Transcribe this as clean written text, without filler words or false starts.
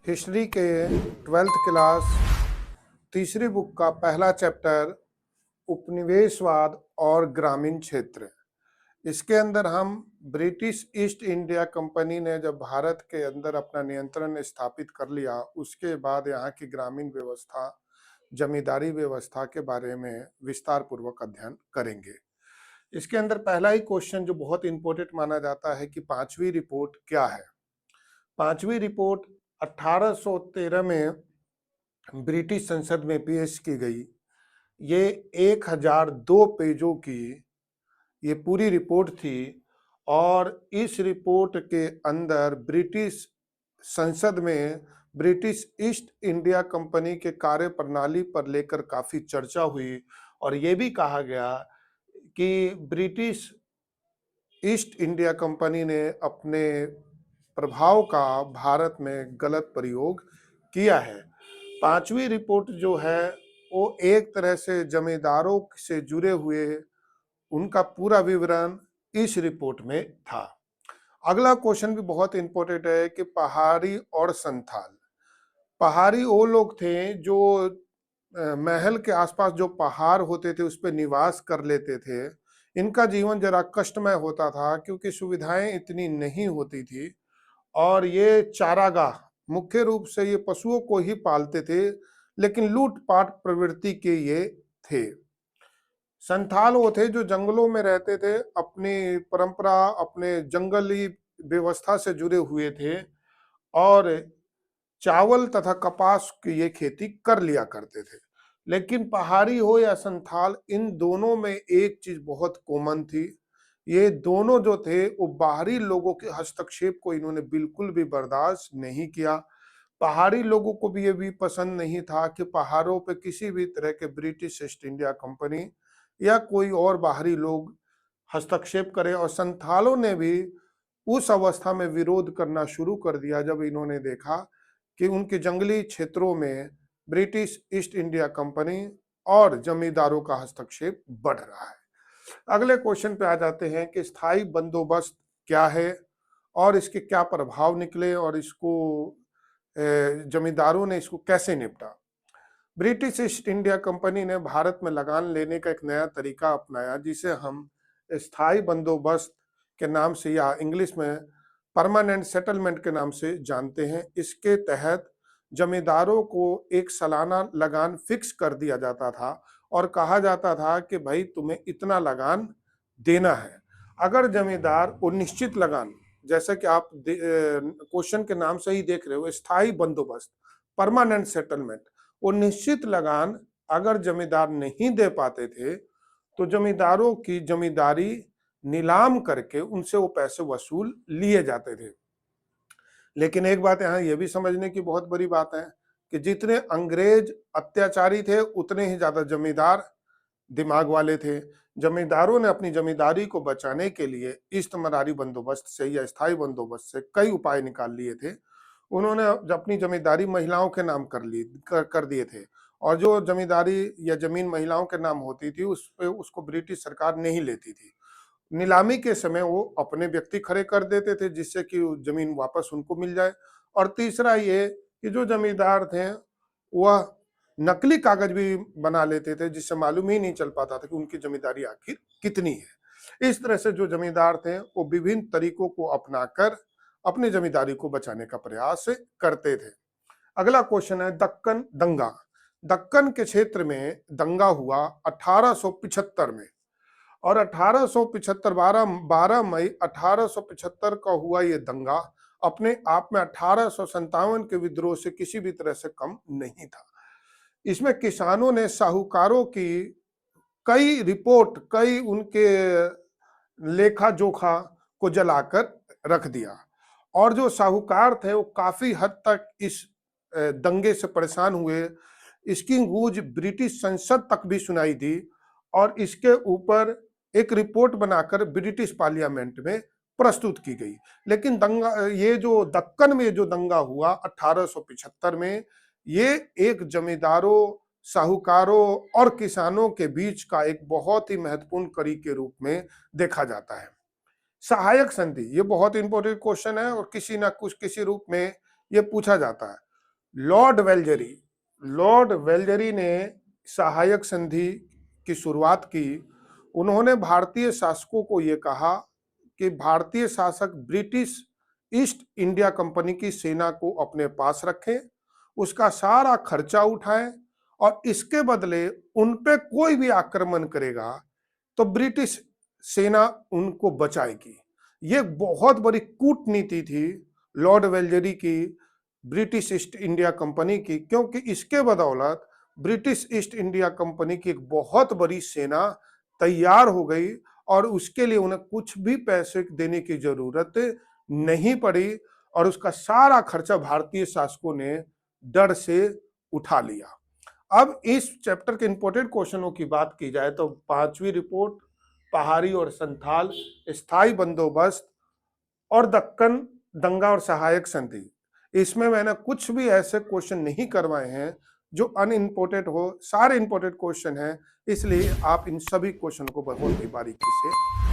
History के 12th class तीसरी book का पहला चैप्टर उपनिवेशवाद और ग्रामीण क्षेत्र। इसके अंदर हम ब्रिटिश ईस्ट इंडिया कंपनी ने जब भारत के अंदर अपना नियंत्रण स्थापित कर लिया, उसके बाद यहाँ की ग्रामीण व्यवस्था, जमींदारी व्यवस्था के बारे में विस्तार पूर्वक अध्ययन करेंगे। इसके अंदर पहला ही क्वेश्चन जो बहुत इंपॉर्टेंट माना जाता है कि पांचवी रिपोर्ट क्या है। पांचवी रिपोर्ट 1813 में ब्रिटिश संसद में पेश की गई। ये 1002 पेजों की ये पूरी रिपोर्ट थी और इस रिपोर्ट के अंदर ब्रिटिश संसद में ब्रिटिश ईस्ट इंडिया कंपनी के कार्य प्रणाली पर लेकर काफी चर्चा हुई और ये भी कहा गया कि ब्रिटिश ईस्ट इंडिया कंपनी ने अपने प्रभाव का भारत में गलत प्रयोग किया है। पांचवी रिपोर्ट जो है वो एक तरह से जमींदारों से जुड़े हुए उनका पूरा विवरण इस रिपोर्ट में था। अगला क्वेश्चन भी बहुत इंपॉर्टेंट है कि पहाड़ी और संथाल। पहाड़ी वो लोग थे जो महल के आसपास जो पहाड़ होते थे उस पर निवास कर लेते थे। इनका जीवन जरा कष्टमय होता था क्योंकि सुविधाएं इतनी नहीं होती थी और ये चारागाह, मुख्य रूप से ये पशुओं को ही पालते थे, लेकिन लूटपाट प्रवृत्ति के ये थे। संथाल वो थे जो जंगलों में रहते थे, अपनी परंपरा, अपने जंगली व्यवस्था से जुड़े हुए थे और चावल तथा कपास की ये खेती कर लिया करते थे। लेकिन पहाड़ी हो या संथाल, इन दोनों में एक चीज बहुत कॉमन थी। ये दोनों जो थे वो बाहरी लोगों के हस्तक्षेप को इन्होंने बिल्कुल भी बर्दाश्त नहीं किया। पहाड़ी लोगों को भी ये भी पसंद नहीं था कि पहाड़ों पे किसी भी तरह के ब्रिटिश ईस्ट इंडिया कंपनी या कोई और बाहरी लोग हस्तक्षेप करें। और संथालों ने भी उस अवस्था में विरोध करना शुरू कर दिया जब इन्होंने देखा कि उनके जंगली क्षेत्रों में ब्रिटिश ईस्ट इंडिया कंपनी और जमींदारों का हस्तक्षेप बढ़ रहा है। अगले क्वेश्चन पे आ जाते हैं कि स्थायी बंदोबस्त क्या है और इसके क्या प्रभाव निकले और इसको जमींदारों ने इसको कैसे निपटा। ब्रिटिश ईस्ट इंडिया कंपनी ने भारत में लगान लेने का एक नया तरीका अपनाया जिसे हम स्थायी बंदोबस्त के नाम से या इंग्लिश में परमानेंट सेटलमेंट के नाम से जानते हैं। इसके तहत जमींदारों को एक सालाना लगान फिक्स कर दिया जाता था और कहा जाता था कि भाई तुम्हें इतना लगान देना है। अगर जमींदार वो निश्चित लगान, जैसा कि आप क्वेश्चन के नाम से ही देख रहे हो, स्थायी बंदोबस्त, परमानेंट सेटलमेंट, वो निश्चित लगान अगर जमींदार नहीं दे पाते थे तो जमींदारों की जमींदारी नीलाम करके उनसे वो पैसे वसूल लिए जाते थे। लेकिन एक बात यहाँ ये भी समझने की बहुत बड़ी बात है कि जितने अंग्रेज अत्याचारी थे उतने ही ज्यादा जमींदार दिमाग वाले थे। जमींदारों ने अपनी जमींदारी को बचाने के लिए इस्तेमारी बंदोबस्त से या स्थायी बंदोबस्त से कई उपाय निकाल लिए थे। उन्होंने अपनी जमींदारी महिलाओं के नाम कर दिए थे और जो जमींदारी या जमीन महिलाओं के नाम होती थी उस पे उसको ब्रिटिश सरकार नहीं लेती थी। नीलामी के समय वो अपने व्यक्ति खड़े कर देते थे जिससे कि जमीन वापस उनको मिल जाए। और तीसरा ये कि जो जमींदार थे वह नकली कागज भी बना लेते थे जिससे मालूम ही नहीं चल पाता था कि उनकी जमींदारी आखिर कितनी है। इस तरह से जो जमींदार थे वो विभिन्न तरीकों को अपनाकर अपनी जमींदारी को बचाने का प्रयास करते थे। अगला क्वेश्चन है दक्कन दंगा। दक्कन के क्षेत्र में दंगा हुआ 1875 में और 1875 12 मई 1875 का हुआ ये दंगा अपने आप में 1857 के विद्रोह से किसी भी तरह से कम नहीं था। इसमें किसानों ने साहूकारों की कई उनके लेखा जोखा को जलाकर रख दिया और जो साहूकार थे वो काफी हद तक इस दंगे से परेशान हुए। इसकी गूंज ब्रिटिश संसद तक भी सुनाई दी और इसके ऊपर एक रिपोर्ट बनाकर ब्रिटिश पार्लियामेंट में प्रस्तुत की गई। लेकिन दंगा, ये जो दक्कन में जो दंगा हुआ 1875 में, ये एक जमींदारों, साहूकारों और किसानों के बीच का एक बहुत ही महत्वपूर्ण कड़ी के रूप में देखा जाता है। सहायक संधि, ये बहुत इंपॉर्टेंट क्वेश्चन है और किसी ना कुछ किसी रूप में ये पूछा जाता है। लॉर्ड वेल्जरी ने सहायक संधि की शुरुआत की। उन्होंने भारतीय शासकों को यह कहा कि भारतीय शासक ब्रिटिश ईस्ट इंडिया कंपनी की सेना को अपने पास रखें, उसका सारा खर्चा उठाएं और इसके बदले उन पे कोई भी आक्रमण करेगा तो ब्रिटिश सेना उनको बचाएगी। ये बहुत बड़ी कूटनीति थी लॉर्ड वेल्जरी की ब्रिटिश ईस्ट इंडिया कंपनी की, क्योंकि इसके बदौलत ब्रिटिश ईस्ट इंडिया कंपनी की एक बहुत बड़ी सेना तैयार हो गई और उसके लिए उन्हें कुछ भी पैसे देने की जरूरत नहीं पड़ी और उसका सारा खर्चा भारतीय शासकों ने डर से उठा लिया। अब इस चैप्टर के इंपोर्टेंट क्वेश्चनों की बात की जाए तो पांचवी रिपोर्ट, पहाड़ी और संथाल, स्थायी बंदोबस्त और दक्कन दंगा और सहायक संधि, इसमें मैंने कुछ भी ऐसे क्वेश्चन नहीं करवाए हैं जो अनइम्पोर्टेंट हो, सारे इंपोर्टेंट क्वेश्चन हैं, इसलिए आप इन सभी क्वेश्चन को बहुत ही बारीकी से